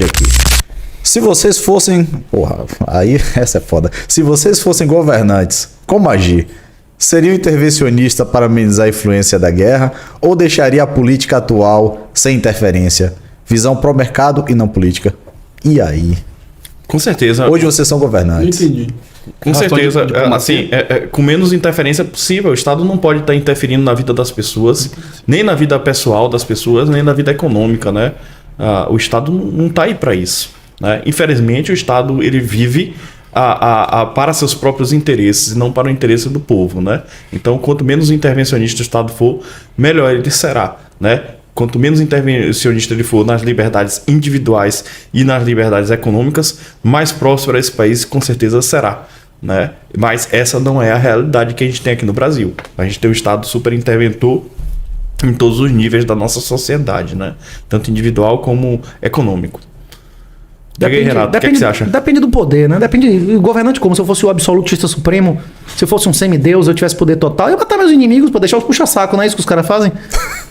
curiosidade aqui. Se vocês fossem... Porra, aí essa é foda. Se vocês fossem governantes, como agir? Seria intervencionista para amenizar a influência da guerra ou deixaria a política atual sem interferência? Visão pró-mercado e não política. E aí? Com certeza. Hoje vocês são governantes. Entendi. Com certeza, assim, com menos interferência possível. O Estado não pode estar interferindo na vida das pessoas, nem na vida pessoal das pessoas, nem na vida econômica, né? O Estado não está aí para isso, né? Infelizmente, o Estado ele vive para seus próprios interesses e não para o interesse do povo, né? Então, quanto menos intervencionista o Estado for, melhor ele será, né? Quanto menos intervencionista ele for nas liberdades individuais e nas liberdades econômicas, mais próspero esse país com certeza será, né? Mas essa não é a realidade que a gente tem aqui no Brasil. A gente tem um Estado super interventor em todos os níveis da nossa sociedade, né? Tanto individual como econômico. Depende, Renato, o que você acha? Depende do poder, né? Depende do governante como. Se eu fosse o absolutista supremo, se eu fosse um semideus, eu tivesse poder total, eu ia matar meus inimigos pra deixar os puxa-saco, não é isso que os caras fazem?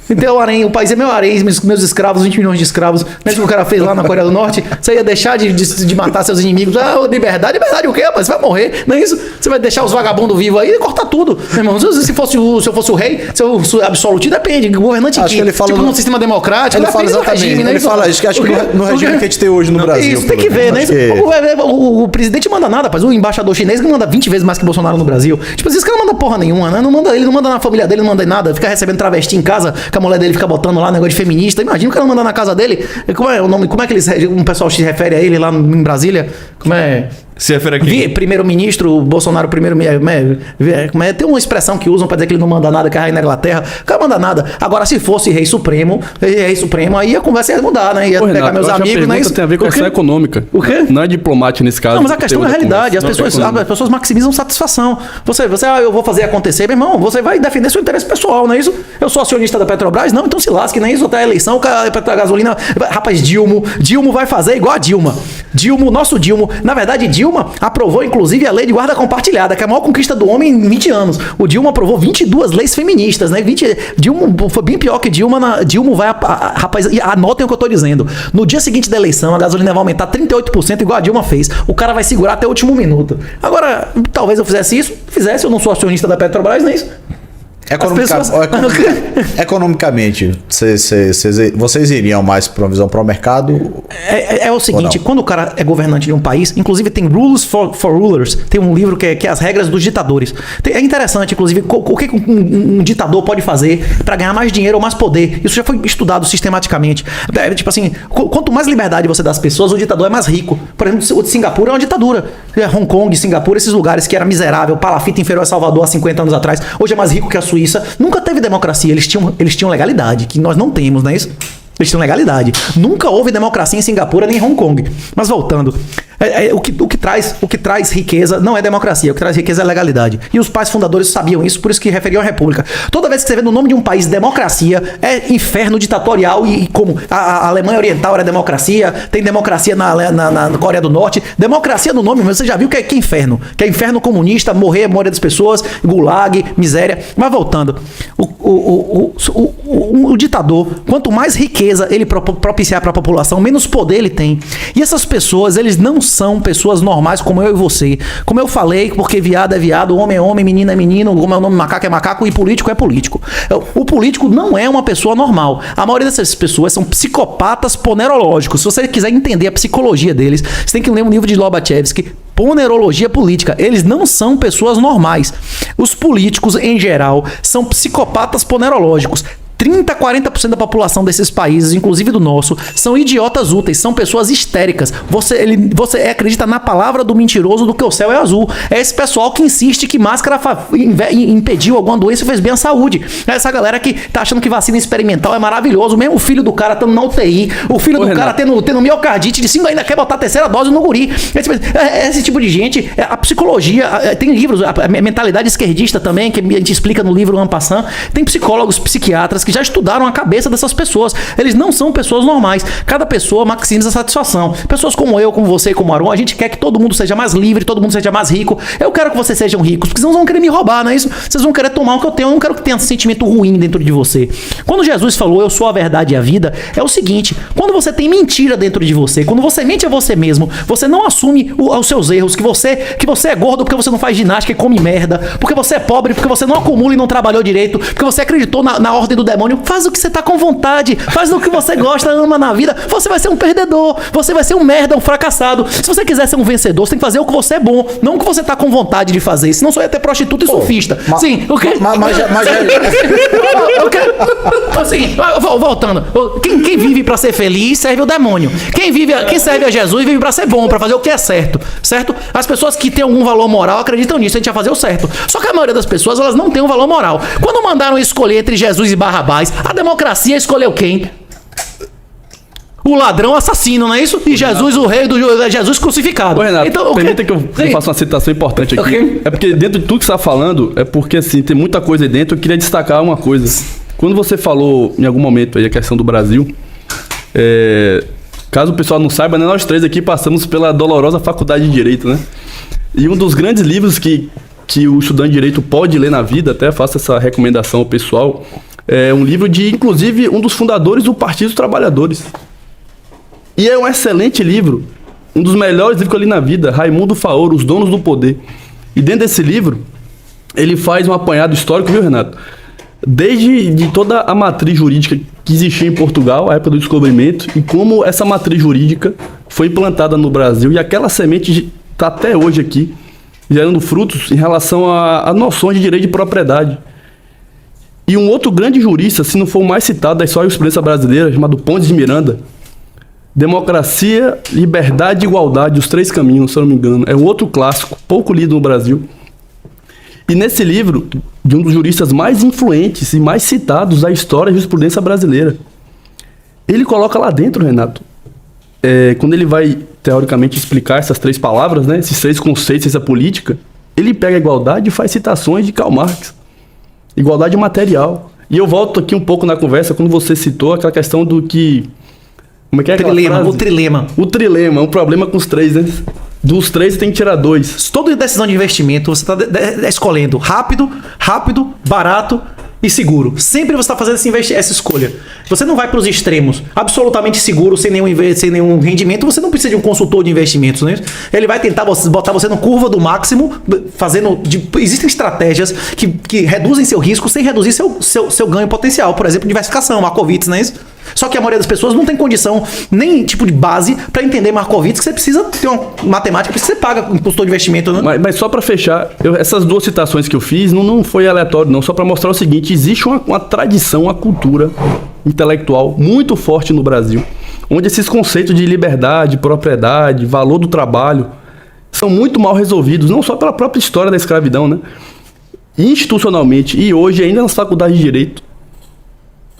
Então, o país é meu harém, meus escravos, 20 milhões de escravos. Não é isso que o cara fez lá na Coreia do Norte? Você ia deixar de matar seus inimigos? Liberdade o quê, rapaz? Você vai morrer, não é isso? Você vai deixar os vagabundos vivos aí e cortar tudo. Meu irmão, se eu fosse o rei, se eu fosse absolutista, depende. Governante acho que ele fala tipo num sistema democrático, ele fala exatamente. Regime, né? Ele fala, acho que no regime que a gente tem hoje no Brasil. Isso, tem que ver, né? O presidente manda nada, rapaz. O embaixador chinês que manda 20 vezes mais que o Bolsonaro no Brasil. Tipo, esse cara não manda porra nenhuma, né? Ele não manda na família dele, não manda em nada. Fica recebendo travesti em casa, que a mulher dele fica botando lá negócio de feminista. Imagina o cara mandar na casa dele. Como é o nome? Como é que um pessoal se refere a ele lá em Brasília? Como é? Se refere aqui. Primeiro-ministro, Bolsonaro, tem uma expressão que usam pra dizer que ele não manda nada, que é rei na Inglaterra. O cara manda nada. Agora, se fosse rei supremo, aí a conversa ia mudar, né? Ia pegar Renato, meus amigos, né? Isso tem a ver com a questão econômica. O quê? Não é diplomático nesse caso. Não, mas a questão é a realidade. As pessoas maximizam satisfação. Eu vou fazer acontecer, meu irmão. Você vai defender seu interesse pessoal, não é isso? Eu sou acionista da Petrobras? Não, então se lasque, não é isso? Até a eleição, a gasolina. Rapaz, Dilma vai fazer igual a Dilma. Nosso Dilma. Na verdade, Dilma aprovou, inclusive, a lei de guarda compartilhada, que é a maior conquista do homem em 20 anos. O Dilma aprovou 22 leis feministas, né? Dilma foi bem pior que Dilma. Dilma vai... Rapaz, anotem o que eu tô dizendo. No dia seguinte da eleição, a gasolina vai aumentar 38%, igual a Dilma fez. O cara vai segurar até o último minuto. Agora, talvez eu fizesse isso. Eu não sou acionista da Petrobras, não é isso? Economicamente, vocês iriam mais para uma visão pró-mercado? É o seguinte, quando o cara é governante de um país, inclusive tem Rules for Rulers, tem um livro que é as regras dos ditadores. É interessante, inclusive, o que um ditador pode fazer para ganhar mais dinheiro ou mais poder. Isso já foi estudado sistematicamente. Tipo assim, quanto mais liberdade você dá às pessoas, o ditador é mais rico. Por exemplo, o de Singapura é uma ditadura. Hong Kong, Singapura, esses lugares que era miserável, palafita inferior a Salvador há 50 anos atrás, hoje é mais rico que a Suíça. Nunca teve democracia, eles tinham legalidade, que nós não temos, não é isso? Eles tinham legalidade. Nunca houve democracia em Singapura nem em Hong Kong. Mas voltando, o que traz riqueza não é democracia, o que traz riqueza é legalidade. E os pais fundadores sabiam isso, por isso que referiam à república. Toda vez que você vê no nome de um país democracia, é inferno ditatorial, e como a Alemanha Oriental era democracia, tem democracia na Coreia do Norte. Democracia no nome, mas você já viu que é inferno. Que é inferno comunista, morrer a maioria das pessoas, gulag, miséria. Mas voltando, o ditador, quanto mais riqueza ele propiciar para a população, menos poder ele tem. E essas pessoas, eles não são pessoas normais como eu e você. Como eu falei, porque viado é viado, homem é homem, menino é menino, como é o nome, macaco é macaco e político é político. O político não é uma pessoa normal. A maioria dessas pessoas são psicopatas ponerológicos. Se você quiser entender a psicologia deles, você tem que ler um livro de Lobachevsky, Ponerologia Política. Eles não são pessoas normais. Os políticos, em geral, são psicopatas ponerológicos. 30% a 40% da população desses países, inclusive do nosso, são idiotas úteis, são pessoas histéricas. Você acredita na palavra do mentiroso do que o céu é azul. É esse pessoal que insiste que máscara impediu alguma doença e fez bem à saúde. É essa galera que tá achando que vacina experimental é maravilhoso. Mesmo o filho do cara estando na UTI, o filho do cara tendo miocardite de 5 ainda quer botar a terceira dose no guri. Esse tipo de gente, a psicologia, tem livros, a mentalidade esquerdista também, que a gente explica no livro En Passant. Tem psicólogos, psiquiatras que que já estudaram a cabeça dessas pessoas. Eles não são pessoas normais. Cada pessoa maximiza a satisfação. Pessoas como eu, como você, como o Aron, a gente quer que todo mundo seja mais livre, todo mundo seja mais rico. Eu quero que vocês sejam ricos, porque senão vocês vão querer me roubar, não é isso? Vocês vão querer tomar o que eu tenho. Eu não quero que tenha um sentimento ruim dentro de você. Quando Jesus falou, eu sou a verdade e a vida, é o seguinte: quando você tem mentira dentro de você, quando você mente a você mesmo, você não assume os seus erros, que você é gordo porque você não faz ginástica e come merda, porque você é pobre, porque você não acumula e não trabalhou direito, porque você acreditou na ordem do demônio. Faz o que você tá com vontade, faz o que você gosta, ama na vida. Você vai ser um perdedor, você vai ser um merda, um fracassado. Se você quiser ser um vencedor, você tem que fazer o que você é bom, não o que você tá com vontade de fazer, senão só ia ter prostituta e surfista. Sim, o quê? Assim, voltando, quem vive pra ser feliz serve o demônio. Quem serve a Jesus vive pra ser bom, pra fazer o que é certo, certo? As pessoas que têm algum valor moral acreditam nisso, a gente vai fazer o certo. Só que a maioria das pessoas, elas não têm um valor moral. Quando mandaram escolher entre Jesus e Barrabás, a democracia escolheu quem? O ladrão assassino, não é isso? E Jesus, o rei Jesus crucificado. Ô, Renato, então, permita que eu faça uma citação importante aqui. Okay. É porque dentro de tudo que você está falando, é porque assim, tem muita coisa aí dentro. Eu queria destacar uma coisa. Quando você falou em algum momento aí a questão do Brasil, caso o pessoal não saiba, né, nós três aqui passamos pela dolorosa faculdade de Direito, né? E um dos grandes livros que o estudante de Direito pode ler na vida, até faço essa recomendação ao pessoal, é um livro de, inclusive, um dos fundadores do Partido dos Trabalhadores. E é um excelente livro, um dos melhores livros que eu li na vida, Raimundo Faoro, Os Donos do Poder. E dentro desse livro, ele faz um apanhado histórico, viu, Renato? Desde toda a matriz jurídica que existia em Portugal, a época do descobrimento, e como essa matriz jurídica foi implantada no Brasil, e aquela semente está até hoje aqui, gerando frutos em relação a noções de direito de propriedade. E um outro grande jurista, se não for o mais citado da história da jurisprudência brasileira, chamado Pontes de Miranda, Democracia, Liberdade e Igualdade, os três caminhos, se eu não me engano. É um outro clássico, pouco lido no Brasil. E nesse livro, de um dos juristas mais influentes e mais citados da história da jurisprudência brasileira, ele coloca lá dentro, Renato, quando ele vai, teoricamente, explicar essas três palavras, né, esses três conceitos, essa política, ele pega a igualdade e faz citações de Karl Marx. Igualdade material. E eu volto aqui um pouco na conversa, quando você citou aquela questão do que... Como é que é trilema, o trilema. O trilema, um problema com os três, né? Dos três tem que tirar dois. Toda decisão de investimento, você está escolhendo rápido, barato e seguro. Sempre você está fazendo essa escolha. Você não vai para os extremos. Absolutamente seguro, sem nenhum rendimento, você não precisa de um consultor de investimentos, né? Ele vai tentar botar você na curva do máximo, existem estratégias que reduzem seu risco sem reduzir seu ganho potencial. Por exemplo, diversificação, Markowitz, não é isso? Só que a maioria das pessoas não tem condição, nem tipo de base, para entender Markowitz, que você precisa ter uma matemática, porque você paga um consultor de investimento, né? Mas só para fechar, essas duas citações que eu fiz não foi aleatório, não, só para mostrar o seguinte: existe uma tradição, uma cultura intelectual muito forte no Brasil, onde esses conceitos de liberdade, propriedade, valor do trabalho são muito mal resolvidos, não só pela própria história da escravidão, né? Institucionalmente, e hoje ainda nas faculdades de Direito,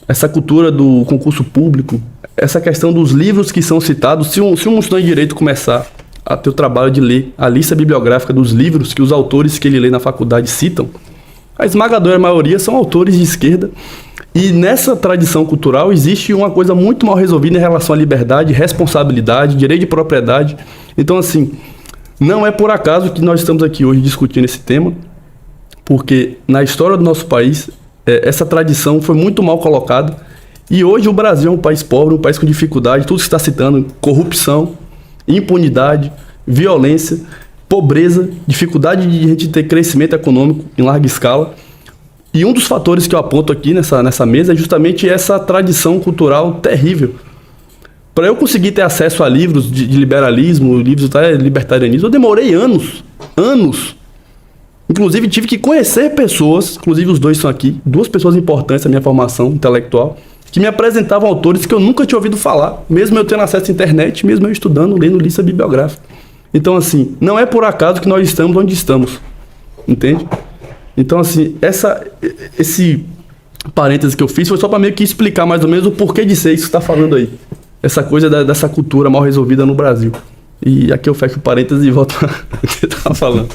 essa cultura do concurso público, essa questão dos livros que são citados. Se um estudante de Direito começar a ter o trabalho de ler a lista bibliográfica dos livros que os autores que ele lê na faculdade citam, a esmagadora maioria são autores de esquerda. E nessa tradição cultural existe uma coisa muito mal resolvida em relação à liberdade, responsabilidade, direito de propriedade. Então, assim, não é por acaso que nós estamos aqui hoje discutindo esse tema, porque na história do nosso país essa tradição foi muito mal colocada, e hoje o Brasil é um país pobre, um país com dificuldade, tudo que está citando: corrupção, impunidade, violência, pobreza, dificuldade de a gente ter crescimento econômico em larga escala. E um dos fatores que eu aponto aqui nessa mesa é justamente essa tradição cultural terrível. Para eu conseguir ter acesso a livros de liberalismo, livros de libertarianismo, eu demorei anos. Inclusive, tive que conhecer pessoas, inclusive os dois são aqui, duas pessoas importantes na minha formação intelectual, que me apresentavam autores que eu nunca tinha ouvido falar, mesmo eu tendo acesso à internet, mesmo eu estudando, lendo lista bibliográfica. Então, assim, não é por acaso que nós estamos onde estamos, entende? Então, assim, esse parêntese que eu fiz foi só para meio que explicar mais ou menos o porquê de ser isso que você está falando aí. Essa coisa dessa cultura mal resolvida no Brasil. E aqui eu fecho o parêntese e volto ao que você estava falando.